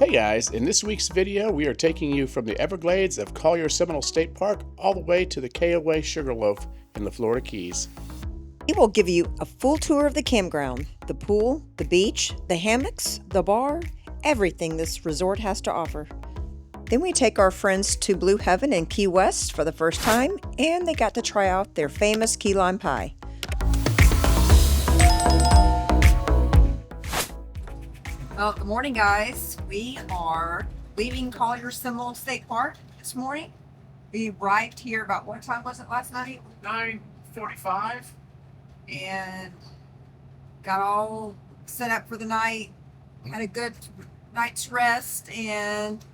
Hey guys, in this week's video we are taking you from the Everglades of Collier-Seminole State Park all the way to the KOA Sugarloaf in the Florida Keys. We will give you a full tour of the campground, the pool, the beach, the hammocks, the bar, everything this resort has to offer. Then we take our friends to Blue Heaven in Key West for the first time, and they got to try out their famous key lime pie. Well, good morning, guys. We are leaving Collier-Seminole State Park this morning. We arrived here about, what time was it last night? 9:45. And got all set up for the night. Had a good night's rest, and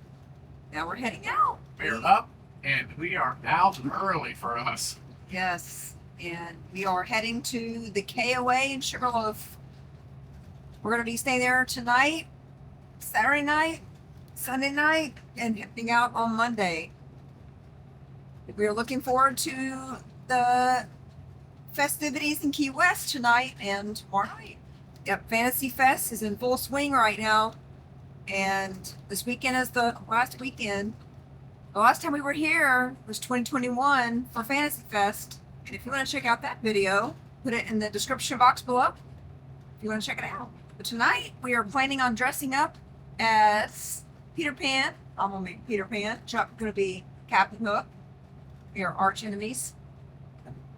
now we're heading out. We're up, and we are out early for us. Yes, and we are heading to the KOA in Sugarloaf. We're going to be staying there tonight, Saturday night, Sunday night, and heading out on Monday. We are looking forward to the festivities in Key West tonight and tomorrow night. Yep, Fantasy Fest is in full swing right now, and this weekend is the last weekend. The last time we were here was 2021 for Fantasy Fest, and if you want to check out that video, put it in the description box below if you want to check it out. But tonight we are planning on dressing up as Peter Pan. I'm gonna be Peter Pan. Chuck's gonna be Captain Hook. We are arch enemies.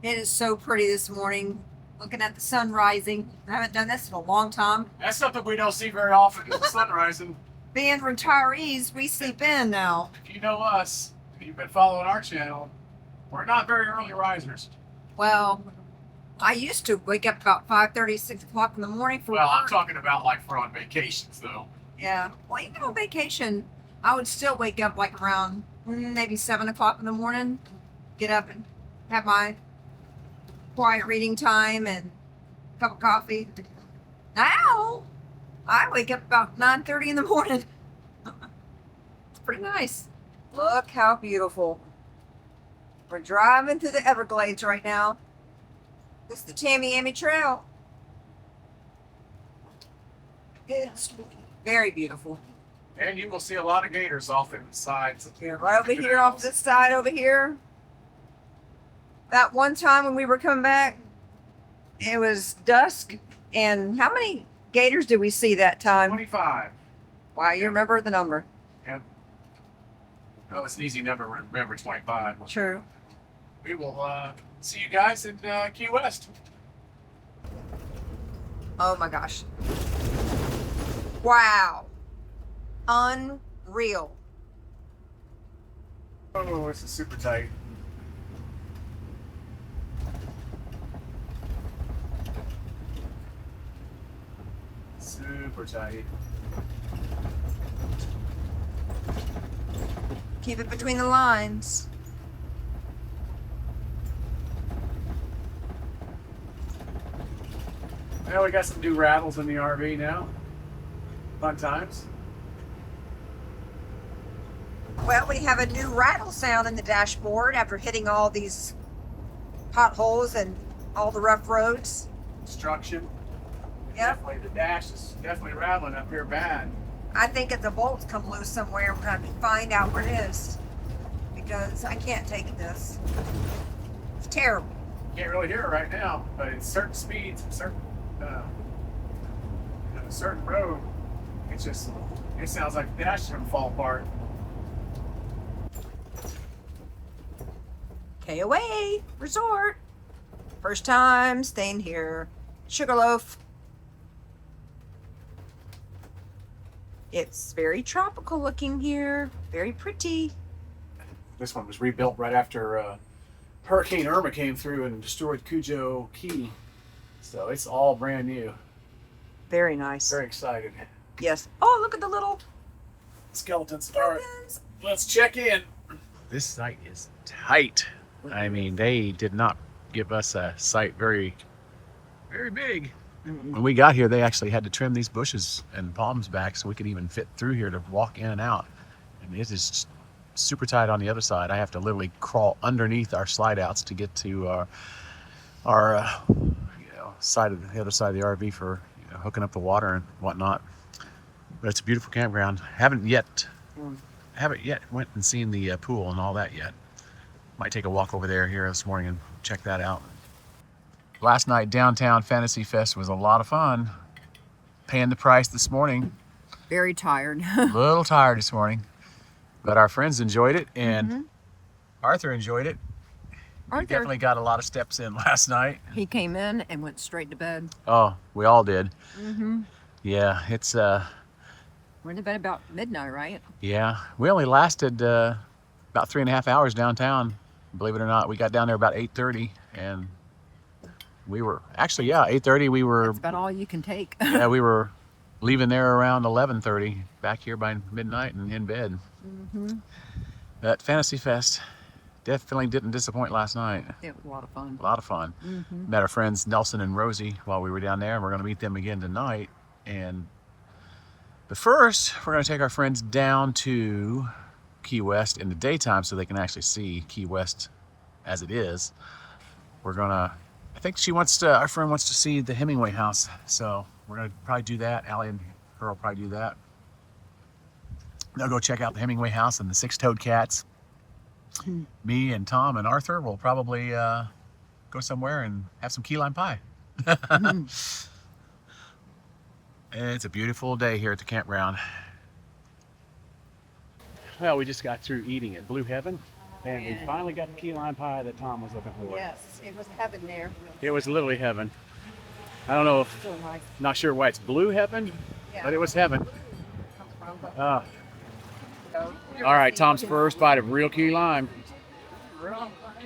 It is so pretty this morning, looking at the sun rising. I haven't done this in a long time. That's something we don't see very often, is the sun rising. Being retirees, we sleep in now. If you know us, if you've been following our channel, we're not very early risers. Well, I used to wake up about 5:30, 6 o'clock in the morning for Well, I'm work. talking about like for on vacations, though. Yeah. Well, even on vacation, I would still wake up like around maybe 7 o'clock in the morning, get up and have my quiet reading time and a cup of coffee. Now, I wake up about 9:30 in the morning. It's pretty nice. Look how beautiful. We're driving through the Everglades right now. This is the Tamiami Trail. It's very beautiful. And you will see a lot of gators off in the sides. Yeah, right over here off this side over here. That one time when we were coming back, it was dusk. And how many gators did we see that time? 25. Wow, you remember the number. Yep. Oh, it's an easy number to remember, 25. True. We will see you guys in Key West. Oh my gosh. Wow. Unreal. Oh, this is super tight. Super tight. Keep it between the lines. Well, we got some new rattles in the RV now. Fun times. Well, we have a new rattle sound in the dashboard after hitting all these potholes and all the rough roads. Construction. Yep. Definitely, the dash is definitely rattling up here bad. I think if the bolts come loose somewhere, we're going to find out where it is. Because I can't take this. It's terrible. Can't really hear it right now, but at certain speeds, a certain road, it sounds like the dash is going to fall apart. KOA Resort. First time staying here. Sugarloaf. It's very tropical looking here. Very pretty. This one was rebuilt right after Hurricane Irma came through and destroyed Cujo Key. So it's all brand new. Very nice. Very excited. Yes. Oh, look at the little Skeletons. All right, let's check in. This site is tight. I mean, they did not give us a site very, very big. When we got here, they actually had to trim these bushes and palms back so we could even fit through here to walk in and out. And it is just super tight on the other side. I have to literally crawl underneath our slide outs to get to our side of the other side of the RV for hooking up the water and whatnot. But it's a beautiful campground. Haven't yet went and seen the pool and all that yet. Might take a walk over there here this morning and check that out. Last night, downtown Fantasy Fest was a lot of fun. Paying the price this morning. Very tired. A little tired this morning. But our friends enjoyed it, and Arthur enjoyed it. He definitely got a lot of steps in last night. He came in and went straight to bed. Oh, we all did. Yeah, it's Went to bed about midnight, right? yeah. We only lasted about 3.5 hours downtown. Believe it or not, we got down there about 8:30, and we were actually 8:30. We were That's about all you can take. yeah, we were leaving there around 11:30. Back here by midnight and in bed. That Fantasy Fest definitely didn't disappoint last night. It was a lot of fun. A lot of fun. Met our friends Nelson and Rosie while we were down there, and we're going to meet them again tonight. But first, we're going to take our friends down to Key West in the daytime so they can actually see Key West as it is. We're going to, I think our friend wants to see the Hemingway house, so we're going to probably do that. Allie and her will probably do that. They'll go check out the Hemingway house and the six-toed cats. Me and Tom and Arthur will probably go somewhere and have some key lime pie. It's a beautiful day here at the campground. Well, we just got through eating at Blue Heaven, and we finally got the key lime pie that Tom was looking for. Yes, it was heaven there. It was literally heaven. I don't know if, So nice. not sure why it's Blue Heaven, but it was heaven. All right, Tom's first bite of real key lime.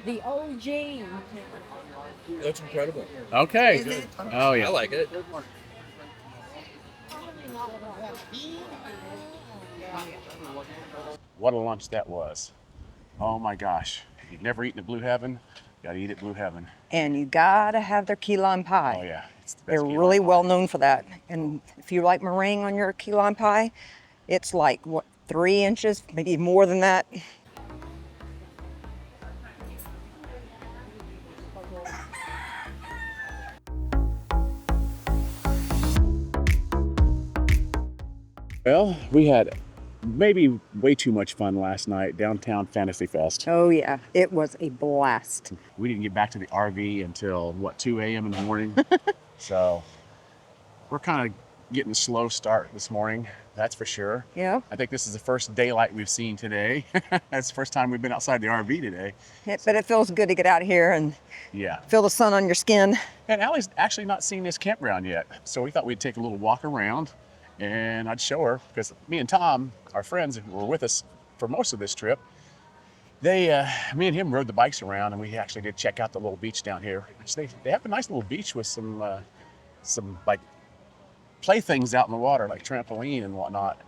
The OG. That's incredible. Okay. Is it? Oh yeah. I like it. What a lunch that was. Oh my gosh. If you've never eaten at Blue Heaven, you gotta eat at Blue Heaven. And you gotta have their key lime pie. Oh yeah. It's the best They're key really lime well pie. known for that. And if you like meringue on your key lime pie, it's like, 3 inches, maybe more than that. Well, we had maybe way too much fun last night, downtown Fantasy Fest. Oh yeah, it was a blast. We didn't get back to the RV until, 2 a.m. in the morning. So we're kind of getting a slow start this morning, that's for sure. Yeah, I think this is the first daylight we've seen today. That's the first time we've been outside the RV today. but it feels good to get out here and Yeah. feel the sun on your skin. And Allie's actually not seen this campground yet. So we thought we'd take a little walk around and I'd show her, because me and Tom, our friends who were with us for most of this trip, me and him rode the bikes around, and we actually did check out the little beach down here. They have a nice little beach with some like playthings out in the water, like trampoline and whatnot.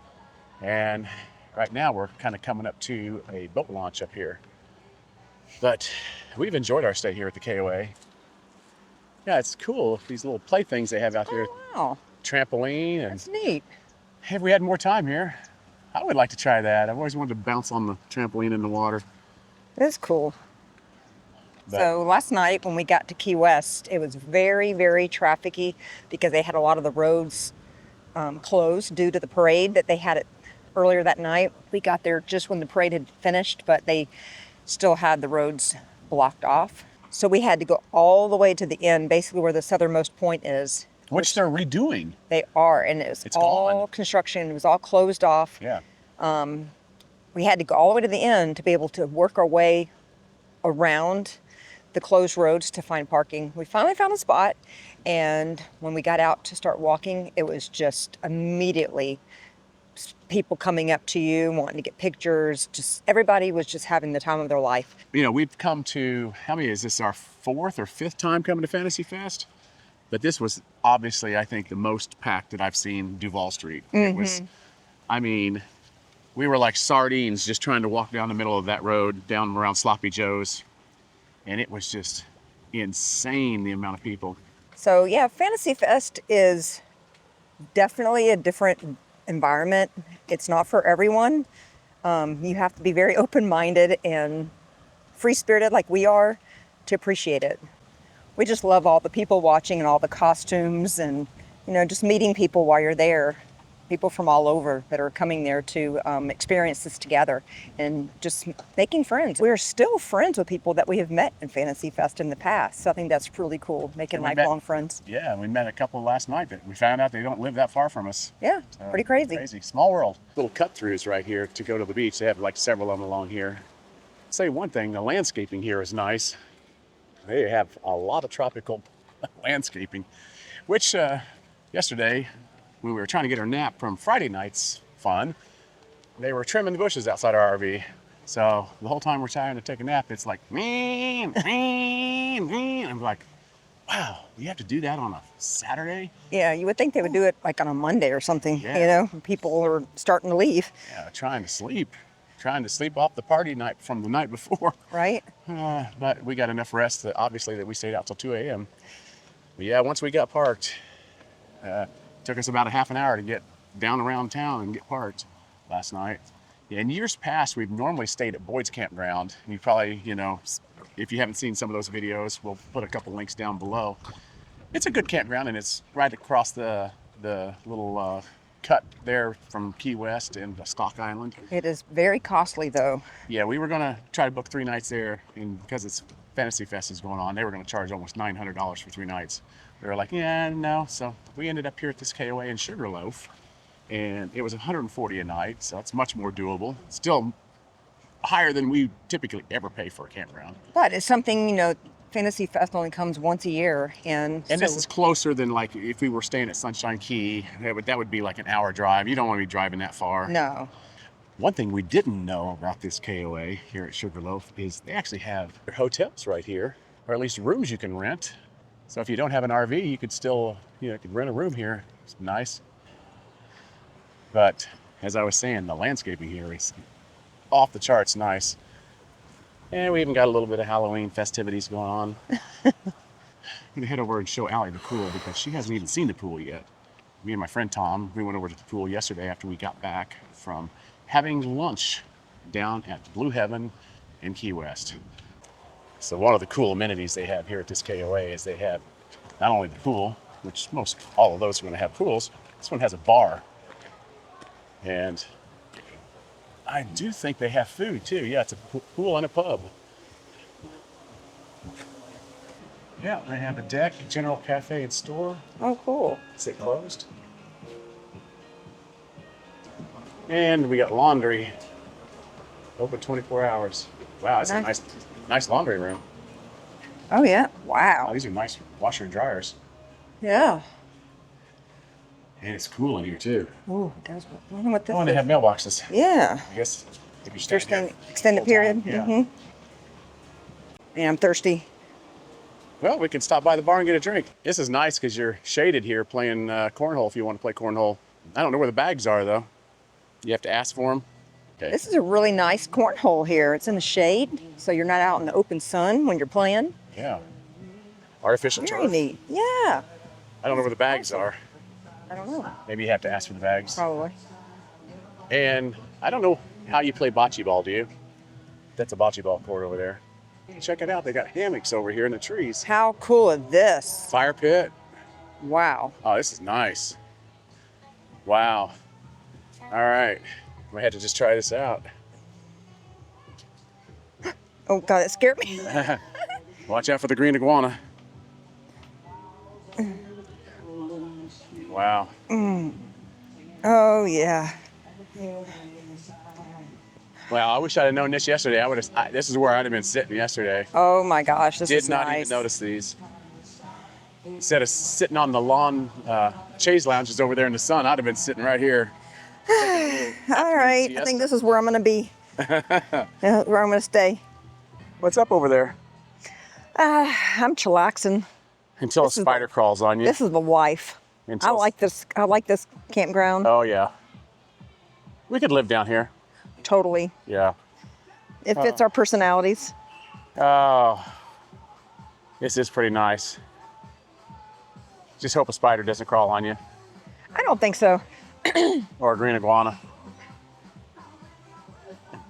And right now we're kind of coming up to a boat launch up here. But we've enjoyed our stay here at the KOA. Yeah, it's cool, these little playthings they have out here. Wow, Trampoline, and that's neat. if we had more time here, I would like to try that. I've always wanted to bounce on the trampoline in the water. That's cool. But So last night when we got to Key West, it was very, very trafficky because they had a lot of the roads closed due to the parade that they had earlier that night. We got there just when the parade had finished, but they still had the roads blocked off. So we had to go all the way to the end, basically where the southernmost point is. which they're redoing. They are, and it's all gone. construction. It was all closed off. Yeah. We had to go all the way to the end to be able to work our way around the closed roads to find parking. We finally found a spot, and when we got out to start walking, it was just immediately people coming up to you, wanting to get pictures. Just everybody was just having the time of their life. We've come to, how many, is this our 4th or 5th time coming to Fantasy Fest? But this was obviously, I think, the most packed that I've seen Duval Street. It was, we were like sardines just trying to walk down the middle of that road, down around Sloppy Joe's. And it was just insane, the amount of people. So yeah, Fantasy Fest is definitely a different environment. It's not for everyone. You have to be very open-minded and free-spirited like we are to appreciate it. We just love all the people watching and all the costumes and, just meeting people while you're there. people from all over that are coming there to experience this together and just making friends. We're still friends with people that we have met in Fantasy Fest in the past. So I think that's really cool, making lifelong friends. Yeah, we met a couple last night that we found out they don't live that far from us. Yeah, pretty crazy. Crazy. Small world. Little cut-throughs right here to go to the beach. They have like several of them along here. I'll say one thing, the landscaping here is nice. They have a lot of tropical landscaping, which yesterday, when we were trying to get our nap from Friday night's fun, they were trimming the bushes outside our RV. So the whole time we're trying to take a nap, it's like, I'm like, wow, you have to do that on a Saturday? Yeah, you would think they would do it like on a Monday or something, Yeah. you know, when people are starting to leave, Yeah, trying to sleep off the party night from the night before. right? But we got enough rest that obviously that we stayed out till 2 a.m. But yeah, once we got parked, took us about a half an hour to get down around town and get parked last night. Yeah, in years past, we've normally stayed at Boyd's Campground. You probably, you know, if you haven't seen some of those videos, we'll put a couple links down below. It's a good campground, and it's right across the little cut there from Key West and Stock Island. It is very costly though. Yeah, we were gonna try to book 3 nights there, and because it's Fantasy Fest is going on, they were gonna charge almost $900 for 3 nights. We were like, yeah, no. So we ended up here at this KOA in Sugarloaf, and it was $140 a night, so it's much more doable. Still higher than we typically ever pay for a campground. But it's something, you know, Fantasy Fest only comes once a year, and This is closer than like if we were staying at Sunshine Key. That would be like an hour drive. You don't want to be driving that far. no. One thing we didn't know about this KOA here at Sugarloaf is they actually have hotels right here, or at least rooms you can rent. So if you don't have an RV, you could still, you could rent a room here. It's nice. But as I was saying, the landscaping here is off the charts nice. And we even got a little bit of Halloween festivities going on. I'm gonna head over and show Allie the pool because she hasn't even seen the pool yet. Me and my friend Tom, we went over to the pool yesterday after we got back from having lunch down at Blue Heaven in Key West. So one of the cool amenities they have here at this KOA is they have not only the pool, which all of those are gonna have pools, this one has a bar. And I do think they have food too. Yeah, it's a pool and a pub. Yeah, they have a deck, general cafe and store. Oh, cool. Is it closed? And we got laundry, open 24 hours. Wow, that's a nice laundry room. Oh yeah. Oh, Wow. these are nice washer and dryers. Yeah. And it's cool in here too. Ooh, I don't know what this Oh, and they is. have mailboxes. Yeah. I guess if you stay here Extended full period. time, yeah. Mm-hmm. Yeah, I'm thirsty. Well, we can stop by the bar and get a drink. This is nice because you're shaded here playing cornhole if you want to play cornhole. I don't know where the bags are though. You have to ask for them. Okay. This is a really nice cornhole here. It's in the shade, so you're not out in the open sun when you're playing. Yeah. Artificial Very turf. neat. Yeah. I don't know where the bags are. I don't know. Maybe you have to ask for the bags. Probably. And I don't know how you play bocce ball, do you? That's a bocce ball court over there. Check it out. They got hammocks over here in the trees. How cool is this? Fire pit. Wow. Oh, this is nice. Wow. All right. We had to just try this out. Oh God, that scared me. Watch out for the green iguana. Wow. Oh yeah. Wow, I wish I'd have known this yesterday. This is where I'd have been sitting yesterday. Oh my gosh, this Did is not nice. even notice these. Instead of sitting on the lawn chaise lounges over there in the sun, I'd have been sitting right here. All right, I think this is where I'm gonna be. Where I'm gonna stay. What's up over there? I'm chillaxing. Until a This is spider crawls on you. This is the wife. I like this campground. Oh yeah. We could live down here. Totally. Yeah. It fits our personalities. Oh, this is pretty nice. Just hope a spider doesn't crawl on you, I don't think so. or a green iguana.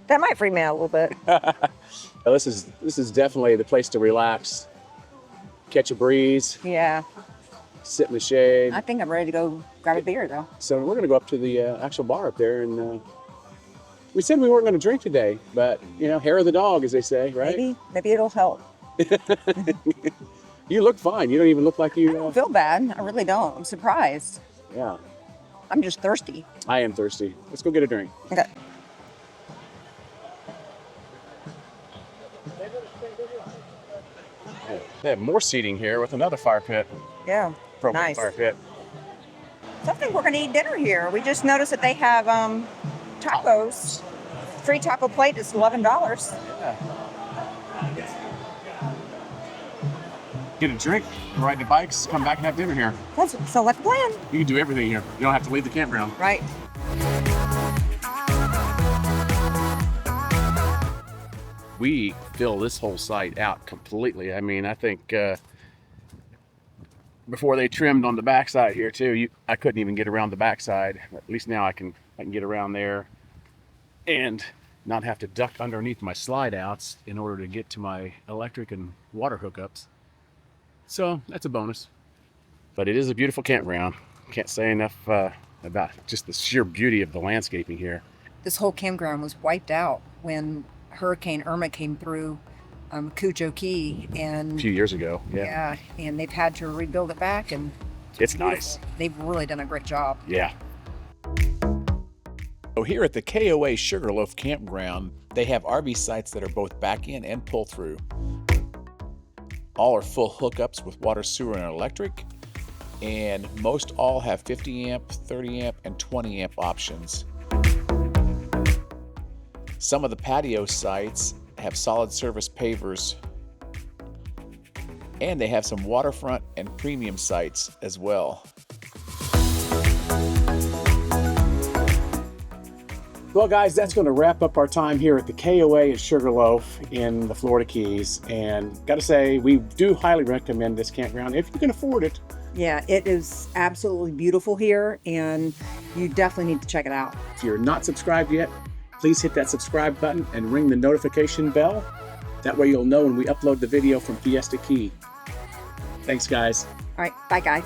That might freak me out a little bit. Well, this is definitely the place to relax, catch a breeze, Yeah. sit in the shade. I think I'm ready to go Grab a beer though. So we're gonna go up to the actual bar up there, and we said we weren't gonna drink today, but you know, hair of the dog, as they say, right? Maybe it'll help. You look fine. You don't even look like I you. don't feel bad. I really don't. I'm surprised. Yeah, I'm just thirsty. I am thirsty. Let's go get a drink. Okay. They have more seating here with another fire pit. Yeah. Propane Nice. fire pit. So I think we're gonna eat dinner here. We just noticed that they have tacos. Free taco plate is $11. Get a drink, ride the bikes, come back and have dinner here. So like a plan. You can do everything here. You don't have to leave the campground. Right. We fill this whole site out completely. I mean, I think before they trimmed on the backside here too, I couldn't even get around the backside. At least now I can get around there and not have to duck underneath my slide outs in order to get to my electric and water hookups. So that's a bonus. But it is a beautiful campground. Can't say enough about just the sheer beauty of the landscaping here. This whole campground was wiped out when Hurricane Irma came through Cujo Key, A and few years ago, yeah, and they've had to rebuild it back, and It's beautiful. nice. They've really done a great job. Yeah. So here at the KOA Sugarloaf Campground, they have RV sites that are both back-in and pull-through. All are full hookups with water, sewer, and electric, and most all have 50 amp, 30 amp, and 20 amp options. Some of the patio sites have solid surface pavers, and they have some waterfront and premium sites as well. Well, guys, that's going to wrap up our time here at the KOA at Sugarloaf in the Florida Keys. And got to say, we do highly recommend this campground if you can afford it. Yeah, it is absolutely beautiful here, and you definitely need to check it out. If you're not subscribed yet, please hit that subscribe button and ring the notification bell. That way you'll know when we upload the video from Fiesta Key. Thanks, guys. All right, bye guys.